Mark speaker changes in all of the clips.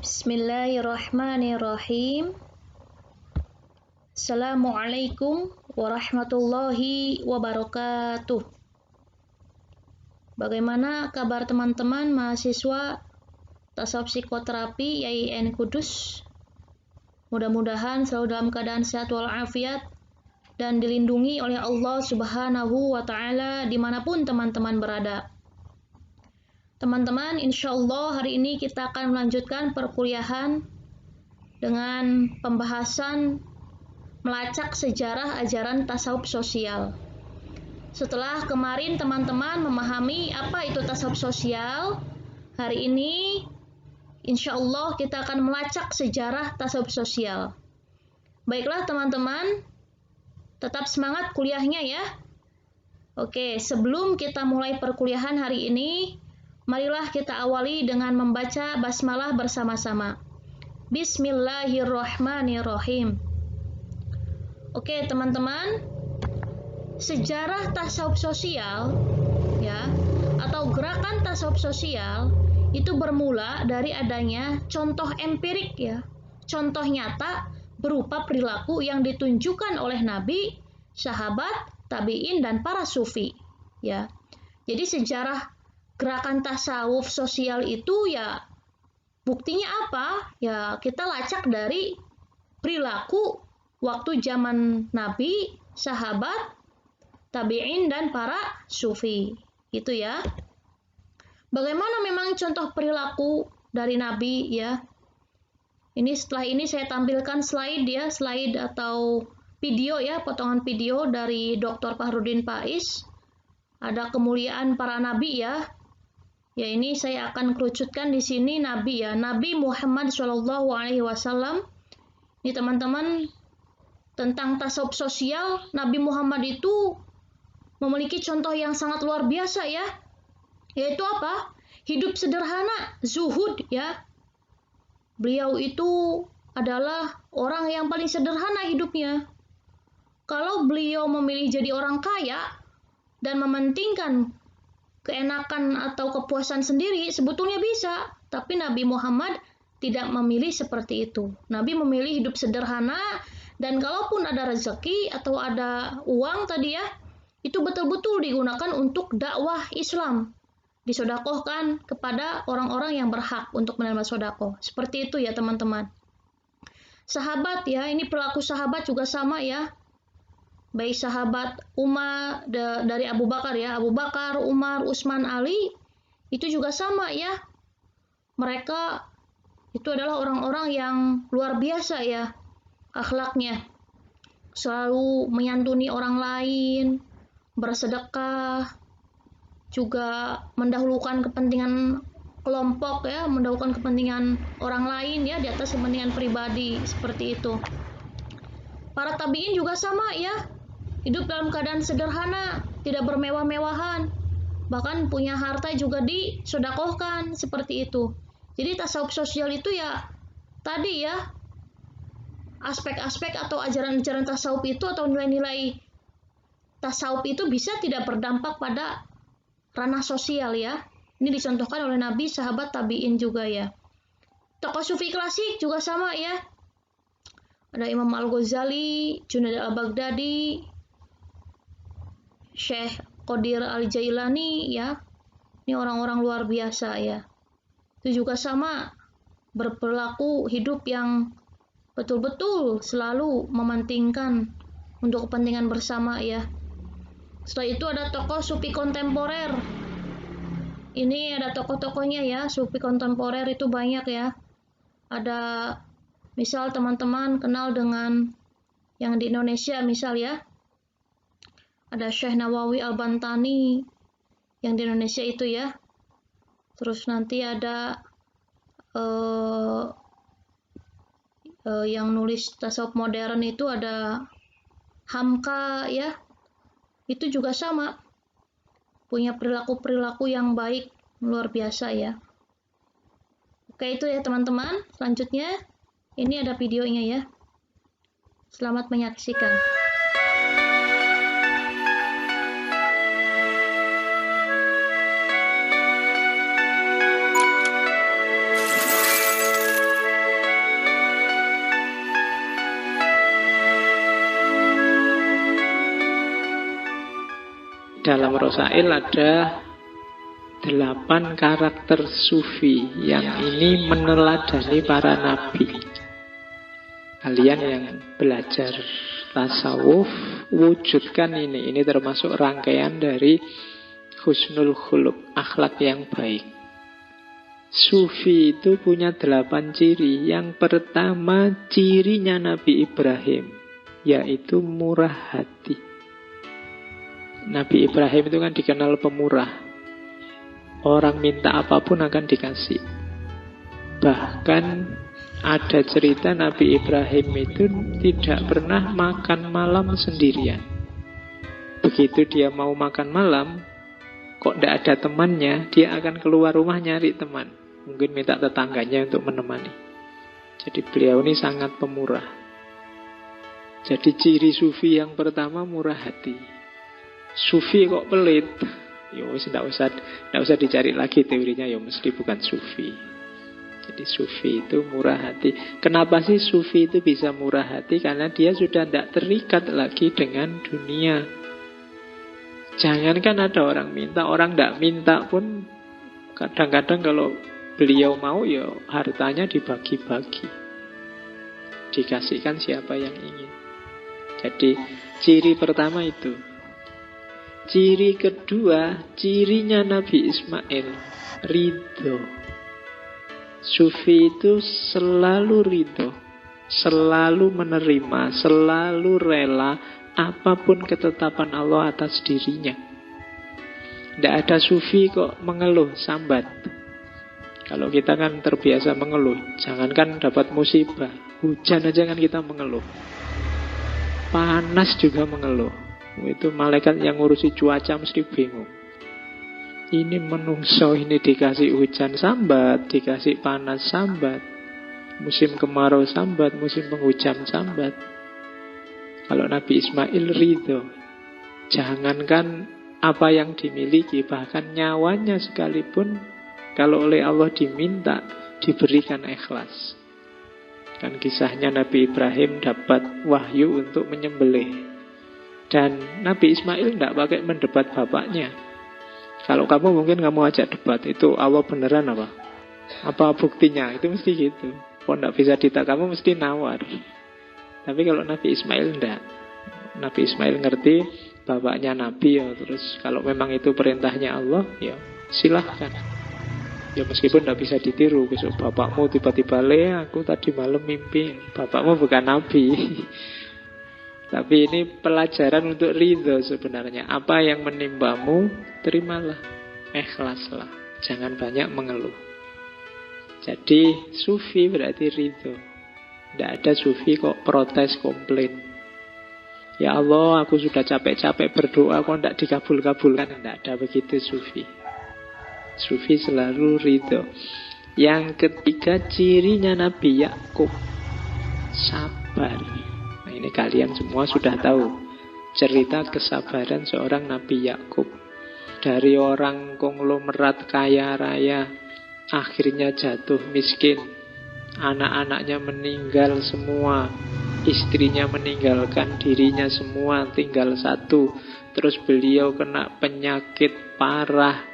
Speaker 1: Bismillahirrahmanirrahim. Assalamualaikum warahmatullahi wabarakatuh. Bagaimana kabar teman-teman mahasiswa Tasawuf Psikoterapi YIN Kudus? Mudah-mudahan selalu dalam keadaan sehat walafiat dan dilindungi oleh Allah Subhanahu wa Ta'ala dimanapun teman-teman berada. Teman-teman, insya Allah hari ini kita akan melanjutkan perkuliahan dengan pembahasan melacak sejarah ajaran tasawuf sosial. Setelah kemarin teman-teman memahami apa itu tasawuf sosial, hari ini insya Allah kita akan melacak sejarah tasawuf sosial. Baiklah teman-teman, tetap semangat kuliahnya ya. Oke, sebelum kita mulai perkuliahan hari ini, marilah kita awali dengan membaca basmalah bersama-sama. Bismillahirrahmanirrahim. Oke, teman-teman, sejarah tasawuf sosial ya atau gerakan tasawuf sosial itu bermula dari adanya contoh empirik ya. Contoh nyata berupa perilaku yang ditunjukkan oleh nabi, sahabat, tabi'in dan para sufi ya. Jadi sejarah gerakan tasawuf sosial itu ya buktinya apa? Ya kita lacak dari perilaku waktu zaman Nabi, sahabat, tabi'in dan para sufi. Gitu ya. Bagaimana memang contoh perilaku dari Nabi ya? Ini setelah ini saya tampilkan slide ya, slide atau video ya, potongan video dari Dr. Fahrudin Faiz. Ada kemuliaan para nabi ya. Ya ini saya akan kerucutkan di sini Nabi ya, Nabi Muhammad SAW. Ini teman-teman tentang tasawuf sosial, Nabi Muhammad itu memiliki contoh yang sangat luar biasa ya, yaitu apa? Hidup sederhana, zuhud ya. Beliau itu adalah orang yang paling sederhana hidupnya. Kalau beliau memilih jadi orang kaya dan mementingkan keenakan atau kepuasan sendiri sebetulnya bisa, tapi Nabi Muhammad tidak memilih seperti itu. Nabi memilih hidup sederhana dan kalaupun ada rezeki atau ada uang tadi ya, itu betul-betul digunakan untuk dakwah Islam. Disodakohkan kepada orang-orang yang berhak untuk menerima sodakoh. Seperti itu ya teman-teman. Sahabat ya, ini perilaku sahabat juga sama ya. Baik sahabat Umar dari Abu Bakar ya, Abu Bakar, Umar, Utsman, Ali, itu juga sama ya. Mereka itu adalah orang-orang yang luar biasa ya akhlaknya. Selalu menyantuni orang lain, bersedekah, juga mendahulukan kepentingan kelompok ya, mendahulukan kepentingan orang lain ya di atas kepentingan pribadi, seperti itu. Para tabi'in juga sama ya. Hidup dalam keadaan sederhana, tidak bermewah-mewahan, bahkan punya harta juga disodakohkan, seperti itu. Jadi tasawuf sosial itu ya tadi ya, aspek-aspek atau ajaran-ajaran tasawuf itu atau nilai-nilai tasawuf itu bisa tidak berdampak pada ranah sosial ya. Ini dicontohkan oleh Nabi, sahabat, tabi'in juga ya. Tokoh sufi klasik juga sama ya. Ada Imam Al-Ghazali, Junaid Al-Baghdadi, Syekh Qadir Al-Jailani ya. Ini orang-orang luar biasa ya. Itu juga sama berperilaku hidup yang betul-betul selalu mementingkan untuk kepentingan bersama ya. Setelah itu ada tokoh sufi kontemporer. Ini ada tokoh-tokohnya ya, sufi kontemporer itu banyak ya. Ada misal teman-teman kenal dengan yang di Indonesia misal ya. Ada Syekh Nawawi Al-Bantani yang di Indonesia itu ya. Terus nanti ada yang nulis tasawuf modern itu ada Hamka ya. Itu juga sama. Punya perilaku-perilaku yang baik, luar biasa ya. Oke itu ya teman-teman. Selanjutnya ini ada videonya ya. Selamat menyaksikan.
Speaker 2: dalam Rosail ada 8 karakter sufi yang ini meneladani para nabi. Kalian yang belajar tasawuf, wujudkan ini. Ini termasuk rangkaian dari husnul khuluq, akhlak yang baik. Sufi itu punya 8 ciri. Yang pertama, cirinya Nabi Ibrahim, yaitu murah hati. Nabi Ibrahim itu kan dikenal pemurah. Orang minta apapun akan dikasih. Bahkan ada cerita Nabi Ibrahim itu tidak pernah makan malam sendirian. Begitu dia mau makan malam, kok tidak ada temannya, dia akan keluar rumah nyari teman. Mungkin minta tetangganya untuk menemani. Jadi beliau ini sangat pemurah. Jadi ciri sufi yang pertama murah hati. Sufi kok pelit? Ya wis tidak usah dicari lagi teorinya, ya mesti bukan sufi. Jadi sufi itu murah hati. Kenapa sih sufi itu bisa murah hati? Karena dia sudah tidak terikat lagi dengan dunia. Jangankan ada orang minta, orang tidak minta pun kadang-kadang kalau beliau mau, ya hartanya dibagi-bagi, dikasihkan siapa yang ingin. Jadi ciri pertama itu. Ciri kedua, cirinya Nabi Ismail, ridho. Sufi itu selalu ridho, selalu menerima, selalu rela apapun ketetapan Allah atas dirinya. Tidak ada sufi kok mengeluh, sambat. Kalau kita kan terbiasa mengeluh, jangankan dapat musibah, hujan aja kan kita mengeluh, panas juga mengeluh. Itu malaikat yang ngurusi cuaca mesti bingung. Ini menungso, ini dikasih hujan sambat, dikasih panas sambat, musim kemarau sambat, musim penghujan sambat. Kalau Nabi Ismail ridho, jangankan apa yang dimiliki, bahkan nyawanya sekalipun, kalau oleh Allah diminta, diberikan ikhlas. Kan kisahnya Nabi Ibrahim dapat wahyu untuk menyembelih, dan Nabi Ismail tidak pakai mendebat bapaknya. Kalau kamu mungkin kamu ajak debat, itu Allah beneran apa? Apa buktinya? Itu mesti gitu. Kalau tidak bisa ditak, kamu mesti nawar. Tapi kalau Nabi Ismail tidak. Nabi Ismail ngerti bapaknya Nabi, ya. Terus kalau memang itu perintahnya Allah, ya silahkan. Ya meskipun tidak bisa ditiru. Besok bapakmu tiba-tiba, aku tadi malam mimpi bapakmu bukan Nabi. Tapi ini pelajaran untuk ridho sebenarnya. Apa yang menimbamu, terimalah, ikhlaslah, jangan banyak mengeluh. Jadi sufi berarti ridho. Tidak ada sufi kok protes, komplain. Ya Allah, aku sudah capek-capek berdoa, kok tidak dikabul-kabulkan. Tidak ada begitu sufi. Sufi selalu ridho. Yang ketiga, cirinya Nabi Yakub, sabar. Ini kalian semua sudah tahu cerita kesabaran seorang Nabi Yakub. Dari orang konglomerat kaya raya, akhirnya jatuh miskin. Anak-anaknya meninggal semua, istrinya meninggalkan dirinya semua, tinggal satu. Terus beliau kena penyakit parah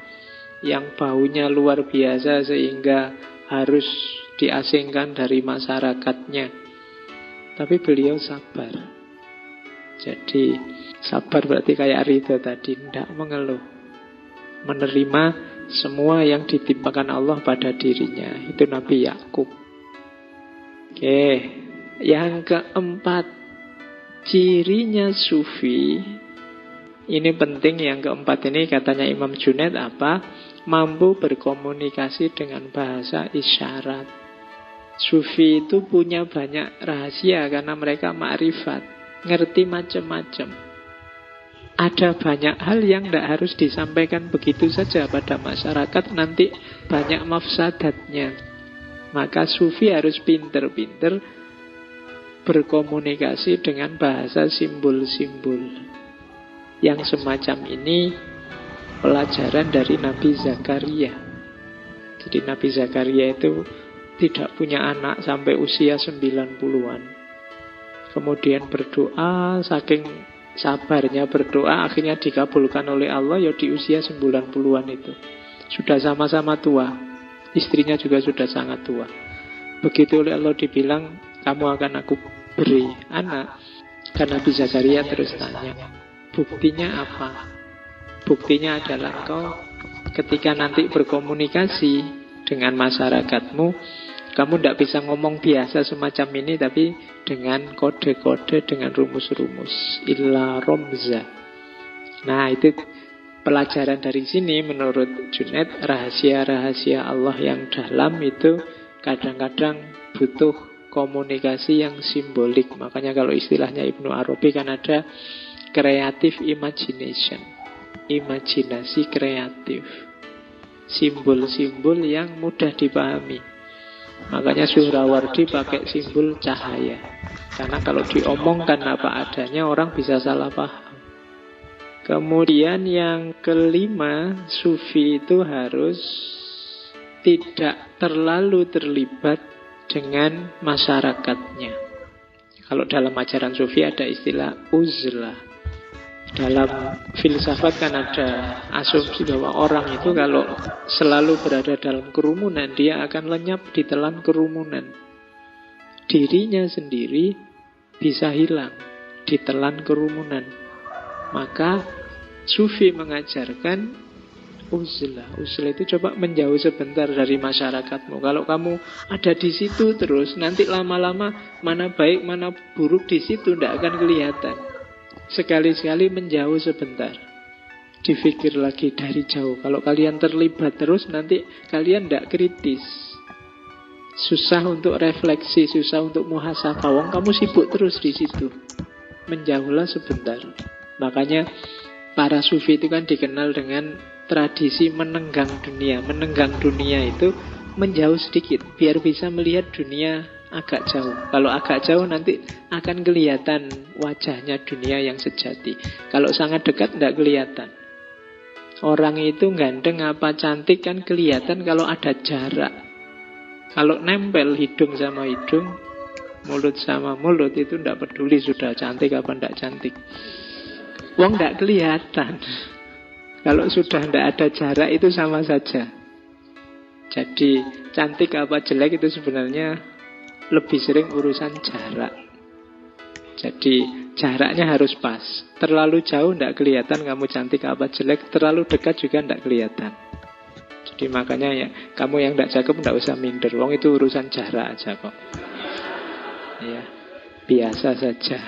Speaker 2: yang baunya luar biasa sehingga harus diasingkan dari masyarakatnya. Tapi beliau sabar. Jadi sabar berarti kayak ridho tadi, tidak mengeluh, menerima semua yang ditimpakan Allah pada dirinya. Itu Nabi Yakub. Oke, yang keempat, cirinya sufi. Ini penting, yang keempat ini katanya Imam Junaid apa? Mampu berkomunikasi dengan bahasa isyarat. Sufi itu punya banyak rahasia karena mereka makrifat, ngerti macam-macam. Ada banyak hal yang tidak harus disampaikan begitu saja pada masyarakat, nanti banyak mafsadatnya. Maka sufi harus pinter-pinter berkomunikasi dengan bahasa simbol-simbol. Yang semacam ini pelajaran dari Nabi Zakaria. Jadi Nabi Zakaria itu tidak punya anak sampai usia 90-an. Kemudian berdoa, saking sabarnya berdoa akhirnya dikabulkan oleh Allah ya di usia 90-an itu. Sudah sama-sama tua. Istrinya juga sudah sangat tua. Begitu oleh Allah dibilang, kamu akan aku beri anak. Dan Nabi Zakaria terus tanya, buktinya apa? Buktinya adalah engkau ketika nanti berkomunikasi dengan masyarakatmu, kamu tidak bisa ngomong biasa semacam ini, tapi dengan kode-kode, dengan rumus-rumus. Illa romza. Nah, itu pelajaran dari sini menurut Junaid, rahasia-rahasia Allah yang dalam itu kadang-kadang butuh komunikasi yang simbolik. Makanya kalau istilahnya Ibnu Arabi kan ada creative imagination. Imajinasi kreatif. Simbol-simbol yang mudah dipahami. Makanya Suhrawardi pakai simbol cahaya. Karena kalau diomongkan apa adanya orang bisa salah paham. Kemudian yang kelima, sufi itu harus tidak terlalu terlibat dengan masyarakatnya. Kalau dalam ajaran sufi ada istilah uzlah. Dalam filsafat kan ada asumsi bahwa orang itu kalau selalu berada dalam kerumunan, dia akan lenyap ditelan kerumunan. Dirinya sendiri bisa hilang ditelan kerumunan. Maka sufi mengajarkan uzlah. Uzlah itu coba menjauh sebentar dari masyarakatmu. Kalau kamu ada di situ terus, nanti lama-lama mana baik mana buruk di situ tidak akan kelihatan. Sekali-sekali menjauh sebentar. Dipikir lagi dari jauh. Kalau kalian terlibat terus, nanti kalian tidak kritis. Susah untuk refleksi, susah untuk muhasabah. Wong kamu sibuk terus di situ. Menjauhlah sebentar. Makanya para sufi itu kan dikenal dengan tradisi menenggang dunia. Menenggang dunia itu menjauh sedikit, biar bisa melihat dunia agak jauh. Kalau agak jauh nanti akan kelihatan wajahnya dunia yang sejati. Kalau sangat dekat tidak kelihatan. Orang itu ganteng apa cantik kan kelihatan kalau ada jarak. Kalau nempel hidung sama hidung, mulut sama mulut, itu tidak peduli sudah cantik apa tidak cantik. Wong tidak kelihatan. Kalau sudah tidak ada jarak itu sama saja. Jadi cantik apa jelek itu sebenarnya lebih sering urusan jarak. Jadi jaraknya harus pas. Terlalu jauh tidak kelihatan kamu cantik apa jelek. Terlalu dekat juga tidak kelihatan. Jadi makanya ya, kamu yang tidak cakep tidak usah minder. Wong itu urusan jarak aja kok. Ya, biasa saja.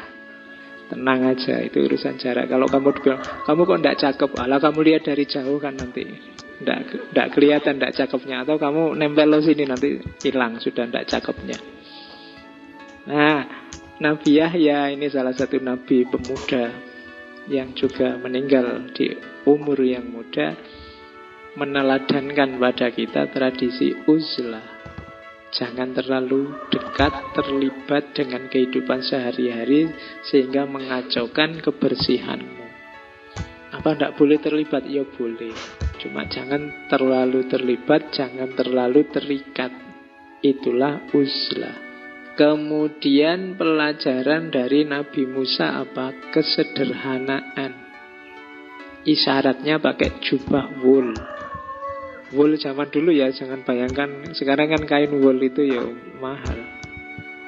Speaker 2: Tenang aja, itu urusan jarak. Kalau kamu bilang, kamu kok tidak cakep, alah kamu lihat dari jauh kan nanti tidak kelihatan tidak cakepnya. Atau kamu nempel lo sini nanti hilang sudah tidak cakepnya. Nah, Nabi Yahya ini salah satu nabi pemuda yang juga meninggal di umur yang muda, meneladankan pada kita tradisi uzlah. Jangan terlalu dekat terlibat dengan kehidupan sehari-hari sehingga mengacaukan kebersihanmu. Apa tidak boleh terlibat? Ya boleh. Cuma jangan terlalu terlibat, jangan terlalu terikat. Itulah uzlah. Kemudian pelajaran dari Nabi Musa apa? Kesederhanaan. Isyaratnya pakai jubah wool. Wool zaman dulu ya, jangan bayangkan sekarang kan kain wool itu ya mahal.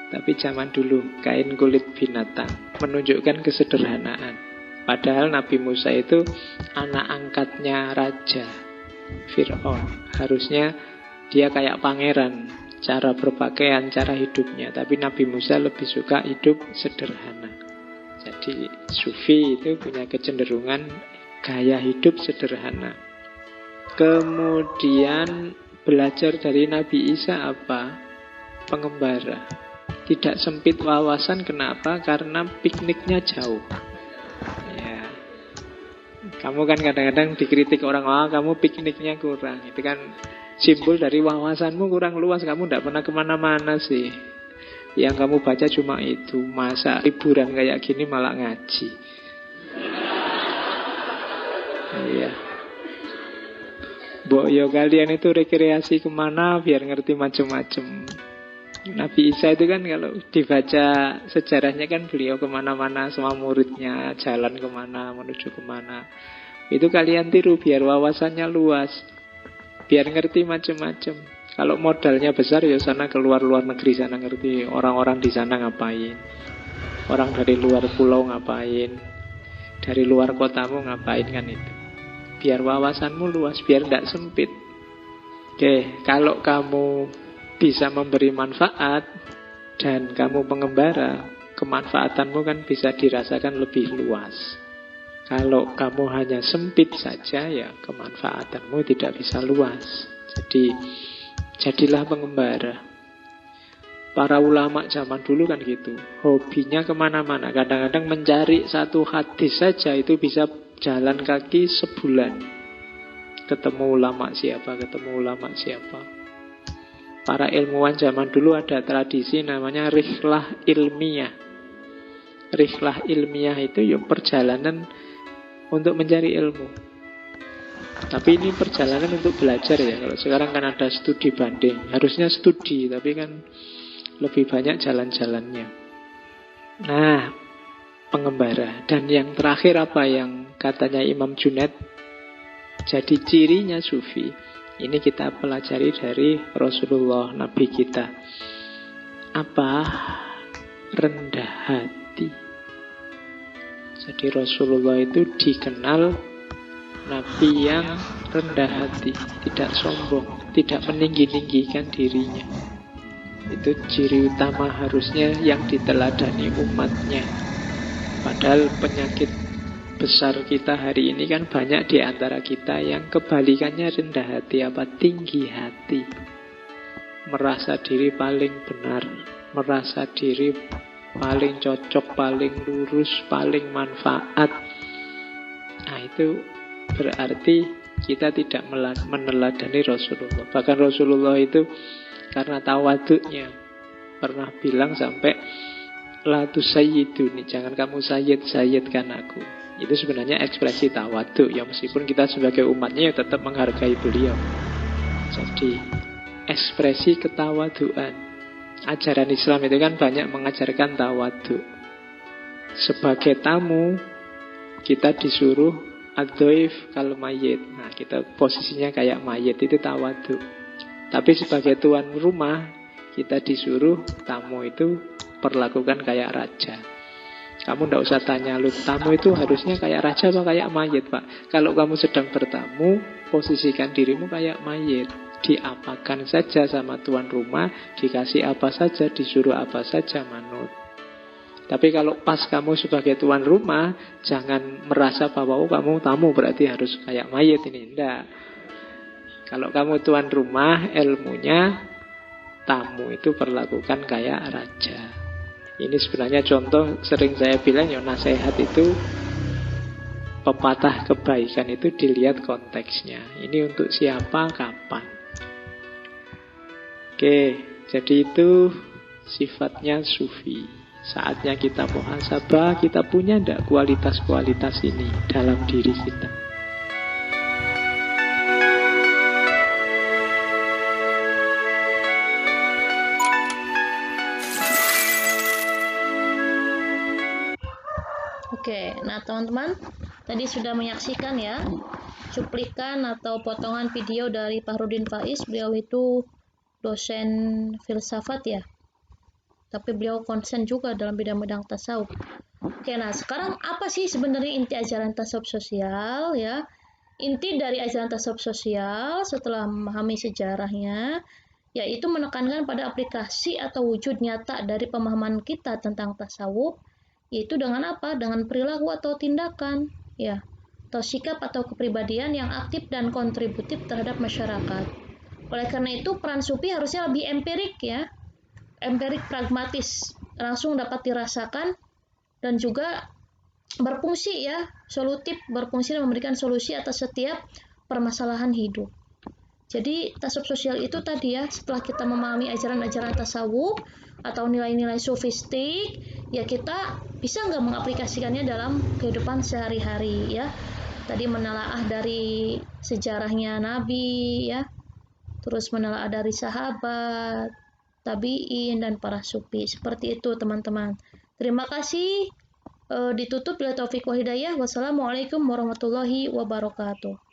Speaker 2: Tapi zaman dulu kain kulit binatang, menunjukkan kesederhanaan. Padahal Nabi Musa itu anak angkatnya raja Fir'aun. Harusnya dia kayak pangeran, cara berpakaian, cara hidupnya. Tapi Nabi Musa lebih suka hidup sederhana. Jadi sufi itu punya kecenderungan gaya hidup sederhana. Kemudian belajar dari Nabi Isa apa? Pengembara. Tidak sempit wawasan, kenapa? Karena pikniknya jauh. Ya. Kamu kan kadang-kadang dikritik orang, kamu pikniknya kurang. Itu kan simbol dari wawasanmu kurang luas. Kamu tidak pernah kemana-mana sih. Yang kamu baca cuma itu. Masa liburan kayak gini malah ngaji. Iya. Mbok yo kalian itu rekreasi kemana biar ngerti macem-macem. Nabi Isa itu kan kalau dibaca sejarahnya kan beliau kemana-mana sama muridnya, jalan kemana, menuju kemana. Itu kalian tiru biar wawasannya luas, biar ngerti macam-macam. Kalau modalnya besar ya sana keluar luar negeri, sana ngerti orang-orang di sana ngapain, orang dari luar pulau ngapain, dari luar kotamu ngapain, kan itu. Biar wawasanmu luas, biar tidak sempit. Oke, kalau kamu bisa memberi manfaat dan kamu pengembara, kemanfaatanmu kan bisa dirasakan lebih luas. Kalau kamu hanya sempit saja, ya kemanfaatanmu tidak bisa luas. Jadi jadilah pengembara. Para ulama zaman dulu kan gitu, hobinya kemana-mana. Kadang-kadang mencari satu hadis saja itu bisa jalan kaki sebulan. Ketemu ulama siapa, ketemu ulama siapa. Para ilmuwan zaman dulu ada tradisi namanya rihlah ilmiah. Rihlah ilmiah itu ya perjalanan untuk mencari ilmu. Tapi ini perjalanan untuk belajar ya. Kalau sekarang kan ada studi banding. Harusnya studi, tapi kan lebih banyak jalan-jalannya. Nah, pengembara. Dan yang terakhir apa yang katanya Imam Junaid jadi cirinya sufi. Ini kita pelajari dari Rasulullah, Nabi kita. Apa? Rendah hati. Jadi Rasulullah itu dikenal Nabi yang rendah hati, tidak sombong, tidak meninggi-ninggikan dirinya. Itu ciri utama harusnya yang diteladani umatnya. Padahal penyakit besar kita hari ini kan banyak di antara kita yang kebalikannya rendah hati, tinggi hati. Merasa diri paling benar, merasa diri paling cocok, paling lurus, paling manfaat. Nah, itu berarti kita tidak meneladani Rasulullah. Bahkan Rasulullah itu karena tawaduknya pernah bilang sampai la tusayyiduni, jangan kamu sayyidkan aku. Itu sebenarnya ekspresi tawaduk ya, meskipun kita sebagai umatnya ya tetap menghargai beliau. Jadi ekspresi ketawaduan. Ajaran Islam itu kan banyak mengajarkan tawaduk. Sebagai tamu kita disuruh ad-dhaif kal mayyit. Nah, kita posisinya kayak mayit, itu tawaduk. Tapi sebagai tuan rumah kita disuruh tamu itu perlakukan kayak raja. Kamu tidak usah tanya, lu tamu itu harusnya kayak raja apa kayak mayit, Pak? Kalau kamu sedang bertamu, posisikan dirimu kayak mayit. Diapakan saja sama tuan rumah, dikasih apa saja, disuruh apa saja, manut. Tapi kalau pas kamu sebagai tuan rumah, jangan merasa bahwa kamu tamu berarti harus kayak mayit ini. Tidak. Kalau kamu tuan rumah, ilmunya tamu itu perlakukan kayak raja. Ini sebenarnya contoh sering saya bilang ya, nasihat itu, pepatah kebaikan itu dilihat konteksnya. Ini untuk siapa, kapan. Oke, jadi itu sifatnya sufi. Saatnya kita muhasabah, kita punya ndak kualitas-kualitas ini dalam diri kita.
Speaker 1: Oke, nah teman-teman, tadi sudah menyaksikan ya cuplikan atau potongan video dari Fahrudin Faiz. Beliau itu dosen filsafat ya, tapi beliau konsen juga dalam bidang-bidang tasawuf. Oke, nah sekarang apa sih sebenarnya inti ajaran tasawuf sosial ya? Inti dari ajaran tasawuf sosial setelah memahami sejarahnya, yaitu menekankan pada aplikasi atau wujud nyata dari pemahaman kita tentang tasawuf, yaitu dengan apa? Dengan perilaku atau tindakan, ya, atau sikap atau kepribadian yang aktif dan kontributif terhadap masyarakat. Oleh karena itu, peran sufi harusnya lebih empirik ya, empirik pragmatis, langsung dapat dirasakan dan juga berfungsi ya, solutif, berfungsi dan memberikan solusi atas setiap permasalahan hidup. Jadi tasawuf sosial itu tadi ya, setelah kita memahami ajaran-ajaran tasawuf atau nilai-nilai sofistik, ya kita bisa nggak mengaplikasikannya dalam kehidupan sehari-hari ya. Tadi menelaah dari sejarahnya Nabi ya, terus menelaah dari sahabat, tabi'in, dan para sufi. Seperti itu teman-teman. Terima kasih. Ditutup bila taufik wa hidayah. Wassalamualaikum warahmatullahi wabarakatuh.